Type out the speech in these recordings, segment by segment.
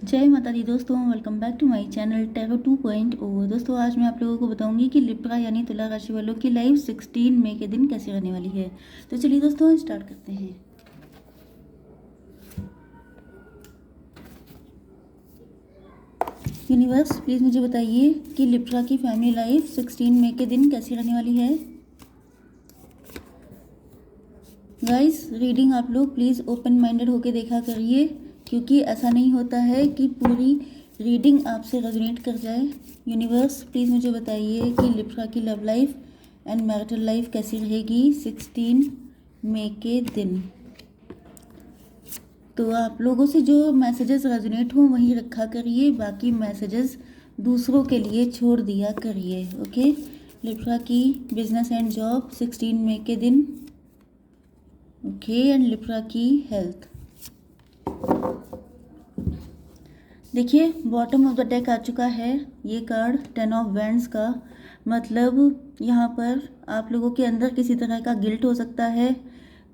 जय माता दी दोस्तों, welcome back to my channel tarot 2.0। दोस्तों आज मैं आप लोगों को बताऊंगी कि लिब्रा यानी तुला राशि वालों की लाइफ 16 मई के दिन कैसी रहने वाली है। तो चलिए दोस्तों स्टार्ट करते हैं। यूनिवर्स प्लीज़ मुझे बताइए कि लिब्रा की फैमिली लाइफ 16 मई के दिन कैसी रहने वाली है। गाइस रीडिंग आप लोग प्लीज़ ओपन माइंडेड होकर देखा करिए, क्योंकि ऐसा नहीं होता है कि पूरी रीडिंग आपसे रेजोनेट कर जाए। यूनिवर्स प्लीज़ मुझे बताइए कि लिब्रा की love life and marital life कैसी रहेगी 16 मई के दिन। तो आप लोगों से जो मैसेजेस रेजोनेट हों वहीं रखा करिए, बाकी मैसेजेस दूसरों के लिए छोड़ दिया करिए। ओके, लिब्रा की बिजनेस एंड जॉब 16 मई के दिन। ओके, एंड लिब्रा की हेल्थ। देखिए बॉटम ऑफ द डेक आ चुका है ये कार्ड 10 ऑफ वैंड्स का। मतलब यहाँ पर आप लोगों के अंदर किसी तरह का गिल्ट हो सकता है,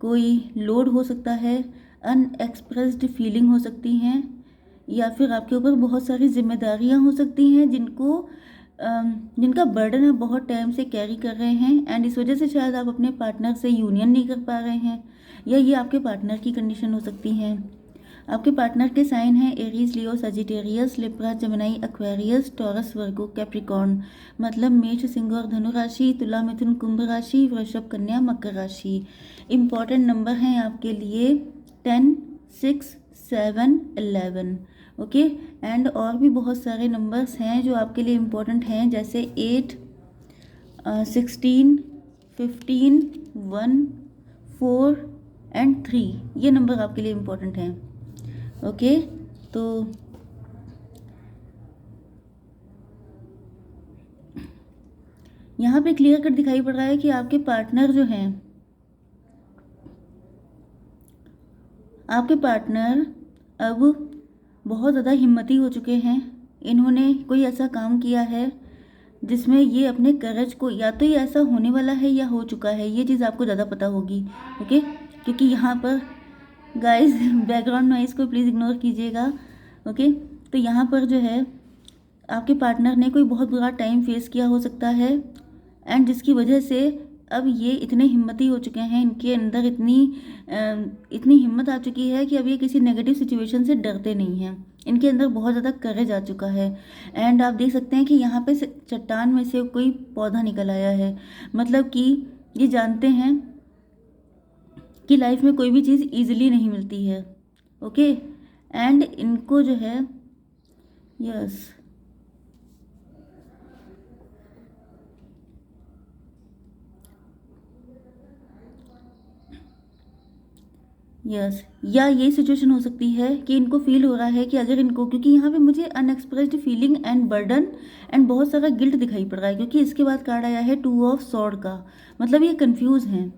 कोई लोड हो सकता है, अनएक्सप्रेस्ड फीलिंग हो सकती हैं, या फिर आपके ऊपर बहुत सारी जिम्मेदारियाँ हो सकती हैं जिनका बर्डन आप बहुत टाइम से कैरी कर रहे हैं, एंड इस वजह से शायद आप अपने पार्टनर से यूनियन नहीं कर पा रहे हैं, या ये आपके पार्टनर की कंडीशन हो सकती हैं। आपके पार्टनर के साइन हैं Aries, Leo, Sagittarius, Libra, Gemini, Aquarius, Taurus, Virgo, Capricorn. मतलब मेष, सिंह और धनु राशि, तुला, मिथुन, कुंभ राशि, वृषभ, कन्या, मकर राशि। इंपॉर्टेंट नंबर हैं आपके लिए 10, 6, 7, 11। ओके, एंड और भी बहुत सारे नंबर्स हैं जो आपके लिए इम्पोर्टेंट हैं, जैसे 8, 16, 15, 1, 4 एंड 3। ये नंबर आपके लिए इम्पोर्टेंट हैं। ओके, तो यहाँ पे क्लियर कट दिखाई पड़ रहा है कि आपके पार्टनर जो हैं, आपके पार्टनर अब बहुत ज़्यादा हिम्मती हो चुके हैं। इन्होंने कोई ऐसा काम किया है जिसमें ये अपने करेज को, या तो ये ऐसा होने वाला है या हो चुका है, ये चीज़ आपको ज़्यादा पता होगी। ओके, क्योंकि यहाँ पर गाइस बैकग्राउंड नॉइज़ को प्लीज़ इग्नोर कीजिएगा। ओके, तो यहाँ पर जो है आपके पार्टनर ने कोई बहुत बुरा टाइम फेस किया हो सकता है, एंड जिसकी वजह से अब ये इतने हिम्मती हो चुके हैं, इनके अंदर इतनी हिम्मत आ चुकी है कि अब ये किसी नेगेटिव सिचुएशन से डरते नहीं हैं। इनके अंदर बहुत ज़्यादा करेज आ चुका है, एंड आप देख सकते हैं कि यहाँ पे चट्टान में से कोई पौधा निकल आया है। मतलब कि ये जानते हैं कि लाइफ में कोई भी चीज़ ईजिली नहीं मिलती है। ओके, एंड इनको जो है यस या ये सिचुएशन हो सकती है कि इनको फील हो रहा है कि अगर इनको, क्योंकि यहाँ पे मुझे unexpressed feeling and burden and बहुत सारा गिल्ट दिखाई पड़ रहा है, क्योंकि इसके बाद कार्ड आया है 2 ऑफ सॉर्ड का। मतलब ये कंफ्यूज हैं,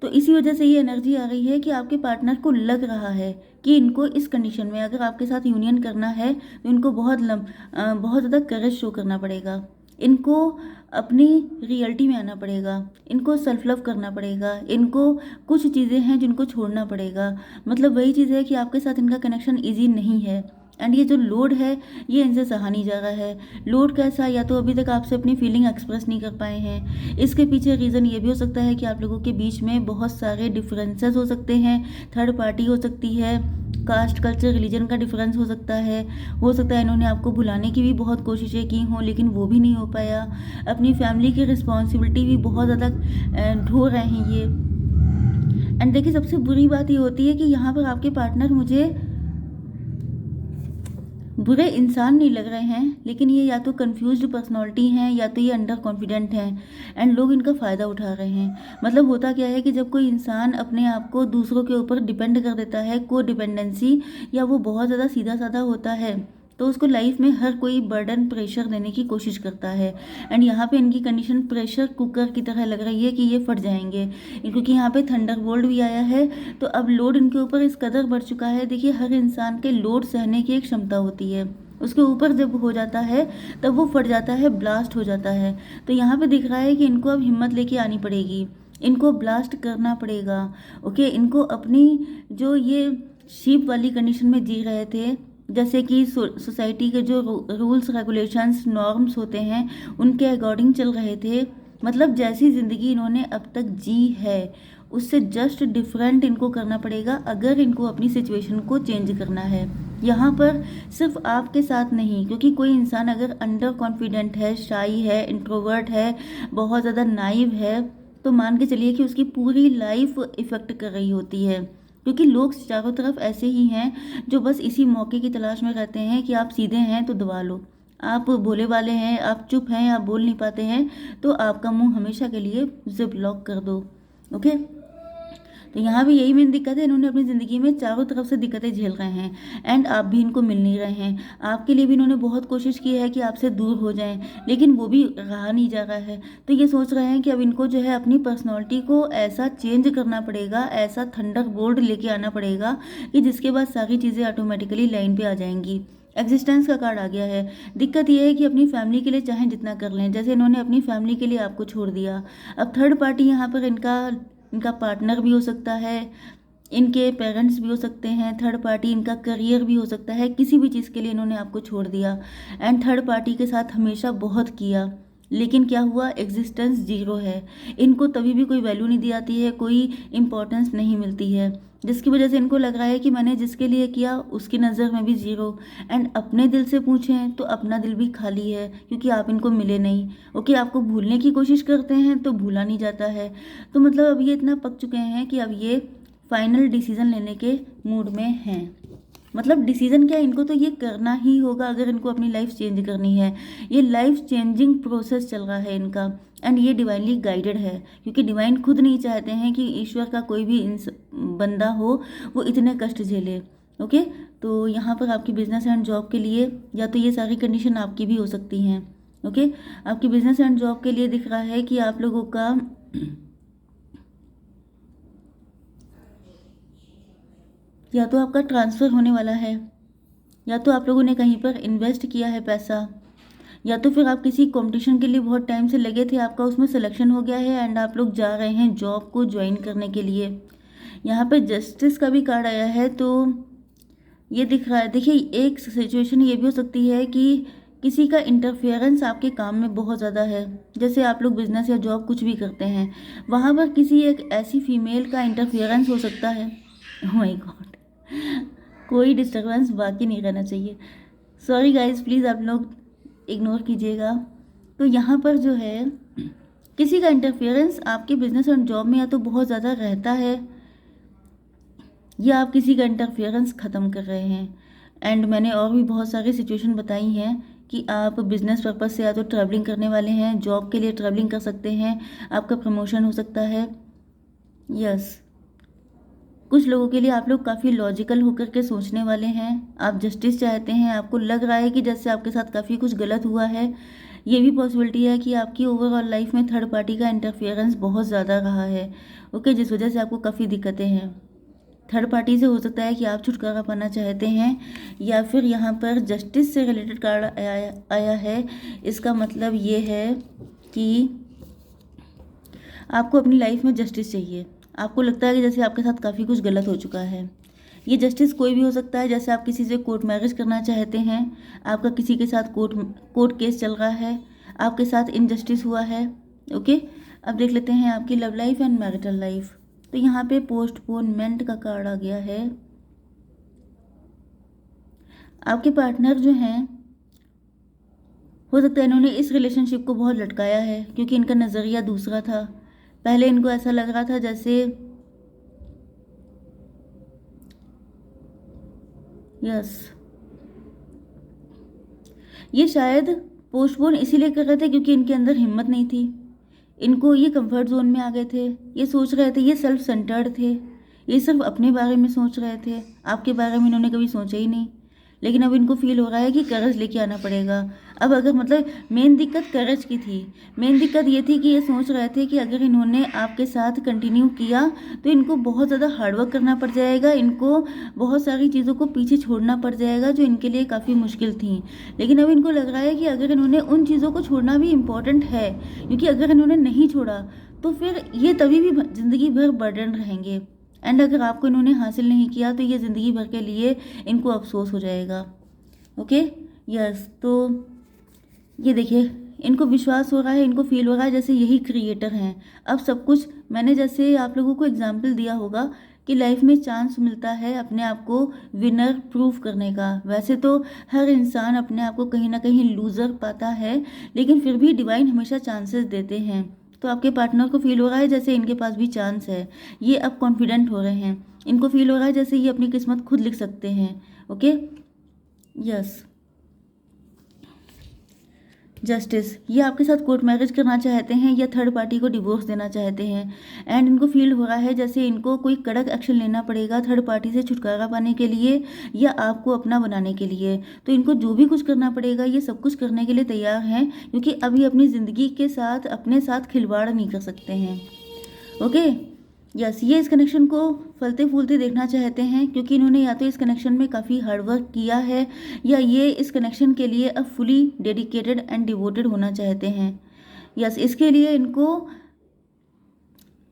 तो इसी वजह से ये एनर्जी आ रही है कि आपके पार्टनर को लग रहा है कि इनको इस कंडीशन में अगर आपके साथ यूनियन करना है तो इनको बहुत ज़्यादा करेज शो करना पड़ेगा। इनको अपनी रियलिटी में आना पड़ेगा, इनको सेल्फ लव करना पड़ेगा, इनको कुछ चीज़ें हैं जिनको छोड़ना पड़ेगा। मतलब वही चीज़ है कि आपके साथ इनका कनेक्शन ईजी नहीं है, एंड ये जो लोड है ये इनसे सहा नहीं जा रहा है। लोड कैसा, या तो अभी तक आपसे अपनी फीलिंग एक्सप्रेस नहीं कर पाए हैं। इसके पीछे रीज़न ये भी हो सकता है कि आप लोगों के बीच में बहुत सारे डिफरेंसेस हो सकते हैं, थर्ड पार्टी हो सकती है, कास्ट, कल्चर, रिलीजन का डिफरेंस हो सकता है। इन्होंने आपको भुलाने की भी बहुत कोशिशें की हों, लेकिन वो भी नहीं हो पाया। अपनी फैमिली की रिस्पॉन्सिबिलिटी भी बहुत ज़्यादा ढो रहे हैं ये। एंड देखिए सबसे बुरी बात ये होती है कि यहाँ पर आपके पार्टनर मुझे बुरे इंसान नहीं लग रहे हैं, लेकिन ये या तो कंफ्यूज्ड पर्सनालिटी हैं या तो ये अंडर कॉन्फिडेंट हैं, एंड लोग इनका फ़ायदा उठा रहे हैं। मतलब होता क्या है कि जब कोई इंसान अपने आप को दूसरों के ऊपर डिपेंड कर देता है, को डिपेंडेंसी, या वो बहुत ज़्यादा सीधा साधा होता है, तो उसको लाइफ में हर कोई बर्डन, प्रेशर देने की कोशिश करता है। एंड यहाँ पे इनकी कंडीशन प्रेशर कुकर की तरह लग रही है कि ये फट जाएंगे, क्योंकि यहाँ पे थंडरबोल्ट भी आया है। तो अब लोड इनके ऊपर इस कदर बढ़ चुका है। देखिए हर इंसान के लोड सहने की एक क्षमता होती है, उसके ऊपर जब हो जाता है तब वो फट जाता है, ब्लास्ट हो जाता है। तो यहाँ पे दिख रहा है कि इनको अब हिम्मत लेके आनी पड़ेगी, इनको ब्लास्ट करना पड़ेगा। ओके, इनको अपनी जो ये शीप वाली कंडीशन में जी रहे थे, जैसे कि सोसाइटी के जो रूल्स रेगुलेशंस नॉर्म्स होते हैं उनके अकॉर्डिंग चल रहे थे। मतलब जैसी ज़िंदगी इन्होंने अब तक जी है उससे जस्ट डिफरेंट इनको करना पड़ेगा अगर इनको अपनी सिचुएशन को चेंज करना है। यहाँ पर सिर्फ आपके साथ नहीं, क्योंकि कोई इंसान अगर अंडर कॉन्फिडेंट है, शाई है, इंट्रोवर्ट है, बहुत ज़्यादा नाइव है, तो मान के चलिए कि उसकी पूरी लाइफ इफ़ेक्ट कर रही होती है। क्योंकि लोग चारों तरफ ऐसे ही हैं जो बस इसी मौके की तलाश में रहते हैं कि आप सीधे हैं तो दबा लो, आप भोले वाले हैं, आप चुप हैं, आप बोल नहीं पाते हैं, तो आपका मुंह हमेशा के लिए जिप लॉक कर दो। ओके, तो यहाँ भी यही मेन दिक्कत है, इन्होंने अपनी ज़िंदगी में चारों तरफ से दिक्कतें झेल रहे हैं एंड आप भी इनको मिल नहीं रहे हैं। आपके लिए भी इन्होंने बहुत कोशिश की है कि आपसे दूर हो जाएं, लेकिन वो भी रहा नहीं जा रहा है। तो ये सोच रहे हैं कि अब इनको जो है अपनी पर्सनैलिटी को ऐसा चेंज करना पड़ेगा, ऐसा थंडरबोल्ट लेके आना पड़ेगा कि जिसके बाद सारी चीज़ें ऑटोमेटिकली लाइन पे आ जाएंगी। एग्जिस्टेंस का कार्ड आ गया है। दिक्कत यह है कि अपनी फैमिली के लिए चाहे जितना कर लें, जैसे इन्होंने अपनी फैमिली के लिए आपको छोड़ दिया, अब थर्ड पार्टी यहाँ पर इनका पार्टनर भी हो सकता है, इनके पेरेंट्स भी हो सकते हैं, थर्ड पार्टी इनका करियर भी हो सकता है, किसी भी चीज़ के लिए इन्होंने आपको छोड़ दिया एंड थर्ड पार्टी के साथ हमेशा बहुत किया, लेकिन क्या हुआ, एग्जिस्टेंस जीरो है। इनको तभी भी कोई वैल्यू नहीं दी जाती है, कोई इम्पोर्टेंस नहीं मिलती है, जिसकी वजह से इनको लग रहा है कि मैंने जिसके लिए किया उसकी नज़र में भी ज़ीरो। एंड अपने दिल से पूछें तो अपना दिल भी खाली है, क्योंकि आप इनको मिले नहीं। ओके, आपको भूलने की कोशिश करते हैं तो भूला नहीं जाता है। तो मतलब अब ये इतना पक चुके हैं कि अब ये फाइनल डिसीज़न लेने के मूड में हैं। मतलब डिसीज़न क्या, इनको तो ये करना ही होगा अगर इनको अपनी लाइफ चेंज करनी है। ये लाइफ चेंजिंग प्रोसेस चल रहा है इनका एंड ये डिवाइनली गाइडेड है, क्योंकि डिवाइन खुद नहीं चाहते हैं कि ईश्वर का कोई भी बंदा हो वो इतने कष्ट झेले। ओके, तो यहाँ पर आपकी बिजनेस एंड जॉब के लिए या तो ये सारी कंडीशन आपकी भी हो सकती हैं। ओके, आपकी बिजनेस एंड जॉब के लिए दिख रहा है कि आप लोगों का या तो आपका ट्रांसफ़र होने वाला है, या तो आप लोगों ने कहीं पर इन्वेस्ट किया है पैसा, या तो फिर आप किसी कंपटीशन के लिए बहुत टाइम से लगे थे, आपका उसमें सिलेक्शन हो गया है एंड आप लोग जा रहे हैं जॉब को ज्वाइन करने के लिए। यहाँ पे जस्टिस का भी कार्ड आया है, तो ये दिख रहा है, देखिए एक सिचुएशन ये भी हो सकती है कि किसी का इंटरफेरेंस आपके काम में बहुत ज़्यादा है। जैसे आप लोग बिजनेस या जॉब कुछ भी करते हैं, वहाँ पर किसी एक ऐसी फीमेल का इंटरफेरेंस हो सकता है। ओह माय गॉड, कोई डिस्टर्बेंस बाकी नहीं रहना चाहिए, सॉरी गाइज, प्लीज़ आप लोग इग्नोर कीजिएगा। तो यहाँ पर जो है किसी का इंटरफेरेंस आपके बिजनेस और जॉब में या तो बहुत ज़्यादा रहता है, या आप किसी का इंटरफेरेंस ख़त्म कर रहे हैं। एंड मैंने और भी बहुत सारी सिचुएशन बताई हैं कि आप बिज़नेस पर्पज़ से या तो ट्रैवलिंग करने वाले हैं, जॉब के लिए ट्रैवलिंग कर सकते हैं, आपका प्रमोशन हो सकता है। यस, कुछ लोगों के लिए आप लोग काफ़ी लॉजिकल होकर के सोचने वाले हैं, आप जस्टिस चाहते हैं, आपको लग रहा है कि जैसे आपके साथ काफ़ी कुछ गलत हुआ है। ये भी पॉसिबिलिटी है कि आपकी ओवरऑल लाइफ में थर्ड पार्टी का इंटरफेरेंस बहुत ज़्यादा रहा है। ओके, जिस वजह से आपको काफ़ी दिक्कतें हैं। थर्ड पार्टी से हो सकता है कि आप छुटकारा पाना चाहते हैं, या फिर यहाँ पर जस्टिस से रिलेटेड कार्ड आया है। इसका मतलब ये है कि आपको अपनी लाइफ में जस्टिस चाहिए। आपको लगता है कि जैसे आपके साथ काफ़ी कुछ गलत हो चुका है। ये जस्टिस कोई भी हो सकता है, जैसे आप किसी से कोर्ट मैरिज करना चाहते हैं, आपका किसी के साथ कोर्ट केस चल रहा है, आपके साथ इनजस्टिस हुआ है। ओके, अब देख लेते हैं आपकी love life and marital life. तो यहाँ पे पोस्टपोनमेंट का कार्ड आ गया है। आपके पार्टनर जो हैं, हो सकता है इन्होंने इस रिलेशनशिप को बहुत लटकाया है, क्योंकि इनका नज़रिया दूसरा था। पहले इनको ऐसा लग रहा था जैसे यस, ये शायद पोस्टपोन इसीलिए कर रहे थे क्योंकि इनके अंदर हिम्मत नहीं थी। इनको ये कंफर्ट जोन में आ गए थे, ये सोच रहे थे, ये सेल्फ सेंटर्ड थे, ये सिर्फ अपने बारे में सोच रहे थे, आपके बारे में इन्होंने कभी सोचा ही नहीं। लेकिन अब इनको फील हो रहा है कि करज लेके आना पड़ेगा। अब अगर मतलब मेन दिक्कत करज की थी, मेन दिक्कत ये थी कि ये सोच रहे थे कि अगर इन्होंने आपके साथ कंटिन्यू किया तो इनको बहुत ज़्यादा हार्डवर्क करना पड़ जाएगा, इनको बहुत सारी चीज़ों को पीछे छोड़ना पड़ जाएगा जो इनके लिए काफ़ी मुश्किल थी। लेकिन अब इनको लग रहा है कि अगर इन्होंने उन चीज़ों को छोड़ना भी इम्पॉर्टेंट है, क्योंकि अगर इन्होंने नहीं छोड़ा तो फिर ये तभी भी ज़िंदगी भर बर्डन रहेंगे, एंड अगर आपको इन्होंने हासिल नहीं किया तो ये ज़िंदगी भर के लिए इनको अफसोस हो जाएगा। Okay, yes. तो ये देखिए, इनको विश्वास हो रहा है, इनको फील हो रहा है जैसे यही क्रिएटर हैं। अब सब कुछ मैंने जैसे आप लोगों को एग्जाम्पल दिया होगा कि लाइफ में चांस मिलता है अपने आप को विनर प्रूव करने का। वैसे तो हर इंसान अपने आप को कहीं ना कहीं लूज़र पाता है, लेकिन फिर भी डिवाइन हमेशा चांसेस देते हैं। तो आपके पार्टनर को फील हो रहा है जैसे इनके पास भी चांस है, ये अब कॉन्फिडेंट हो रहे हैं। इनको फील हो रहा है जैसे ये अपनी किस्मत खुद लिख सकते हैं। Okay, yes. जस्टिस, ये आपके साथ कोर्ट मैरिज करना चाहते हैं या थर्ड पार्टी को डिवोर्स देना चाहते हैं। एंड इनको फील हो रहा है जैसे इनको कोई कड़क एक्शन लेना पड़ेगा थर्ड पार्टी से छुटकारा पाने के लिए या आपको अपना बनाने के लिए। तो इनको जो भी कुछ करना पड़ेगा ये सब कुछ करने के लिए तैयार हैं, क्योंकि अभी अपनी ज़िंदगी के साथ अपने साथ खिलवाड़ नहीं कर सकते हैं। Okay, yes. ये इस कनेक्शन को फलते फूलते देखना चाहते हैं, क्योंकि इन्होंने या तो इस कनेक्शन में काफ़ी हार्डवर्क किया है या ये इस कनेक्शन के लिए अब फुली डेडिकेटेड एंड डिवोटेड होना चाहते हैं। यस, इसके लिए इनको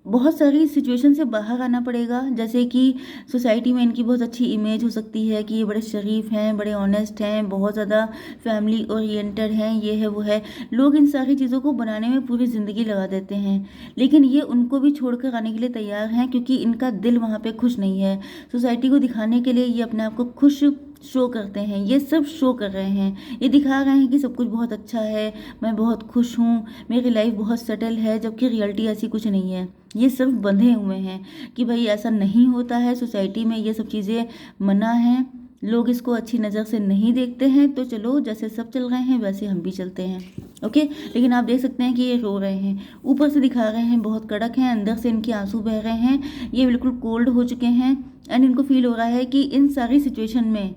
बहुत सारी सिचुएशन से बाहर आना पड़ेगा, जैसे कि सोसाइटी में इनकी बहुत अच्छी इमेज हो सकती है कि ये बड़े शरीफ हैं, बड़े ऑनेस्ट हैं, बहुत ज़्यादा फैमिली ओरिएंटेड हैं, ये है वो है। लोग इन सारी चीज़ों को बनाने में पूरी ज़िंदगी लगा देते हैं, लेकिन ये उनको भी छोड़कर आने के लिए तैयार हैं, क्योंकि इनका दिल वहाँ पे खुश नहीं है। सोसाइटी को दिखाने के लिए ये अपने आप को खुश शो करते हैं, ये सब शो कर रहे हैं, ये दिखा रहे हैं कि सब कुछ बहुत अच्छा है, मैं बहुत खुश हूँ, मेरी लाइफ बहुत सेटल है, जबकि रियलिटी ऐसी कुछ नहीं है। ये सिर्फ बंधे हुए हैं कि भाई ऐसा नहीं होता है, सोसाइटी में ये सब चीज़ें मना हैं, लोग इसको अच्छी नज़र से नहीं देखते हैं, तो चलो जैसे सब चल रहे हैं वैसे हम भी चलते हैं। ओके, लेकिन आप देख सकते हैं कि ये रो रहे हैं, ऊपर से दिखा रहे हैं बहुत कड़क हैं, अंदर से इनके आंसू बह रहे हैं, ये बिल्कुल कोल्ड हो चुके हैं। एंड इनको फील हो रहा है कि इन सारी सिचुएशन में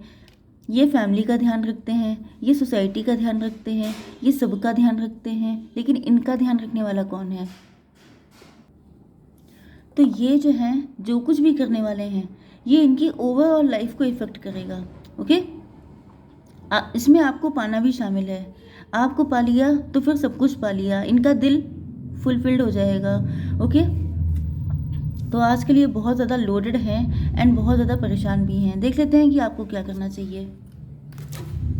ये फैमिली का ध्यान रखते हैं, ये सोसाइटी का ध्यान रखते हैं, ये सबका ध्यान रखते हैं, लेकिन इनका ध्यान रखने वाला कौन है? तो ये जो हैं, जो कुछ भी करने वाले हैं, ये इनकी ओवरऑल लाइफ को इफ़ेक्ट करेगा। ओके, इसमें आपको पाना भी शामिल है। आपको पा लिया तो फिर सब कुछ पा लिया, इनका दिल फुलफिल्ड हो जाएगा। ओके, तो आज के लिए बहुत ज़्यादा लोडेड हैं एंड बहुत ज़्यादा परेशान भी हैं। देख लेते हैं कि आपको क्या करना चाहिए।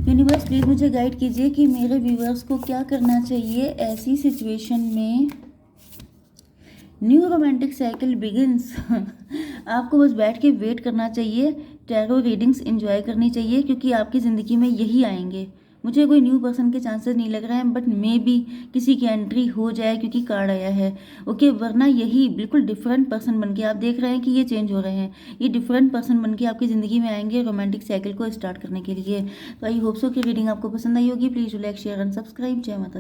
यूनिवर्स प्लीज़ मुझे गाइड कीजिए कि मेरे व्यूअर्स को क्या करना चाहिए ऐसी सिचुएशन में। New romantic cycle begins. आपको बस बैठ के वेट करना चाहिए, टैरो रीडिंग्स एंजॉय करनी चाहिए, क्योंकि आपकी ज़िंदगी में यही आएंगे। मुझे कोई न्यू पर्सन के चांसेस नहीं लग रहे हैं, बट मे बी किसी की एंट्री हो जाए क्योंकि कार्ड आया है। ओके, वरना यही बिल्कुल डिफरेंट पर्सन बन के आप देख रहे हैं कि ये चेंज हो रहे हैं, ये डिफरेंट पर्सन बन के आपकी ज़िंदगी में आएंगे रोमांटिक साइकिल को स्टार्ट करने के लिए। तो आई होप सो कि रीडिंग आपको पसंद आई होगी। Please like share and subscribe. जय माता दी।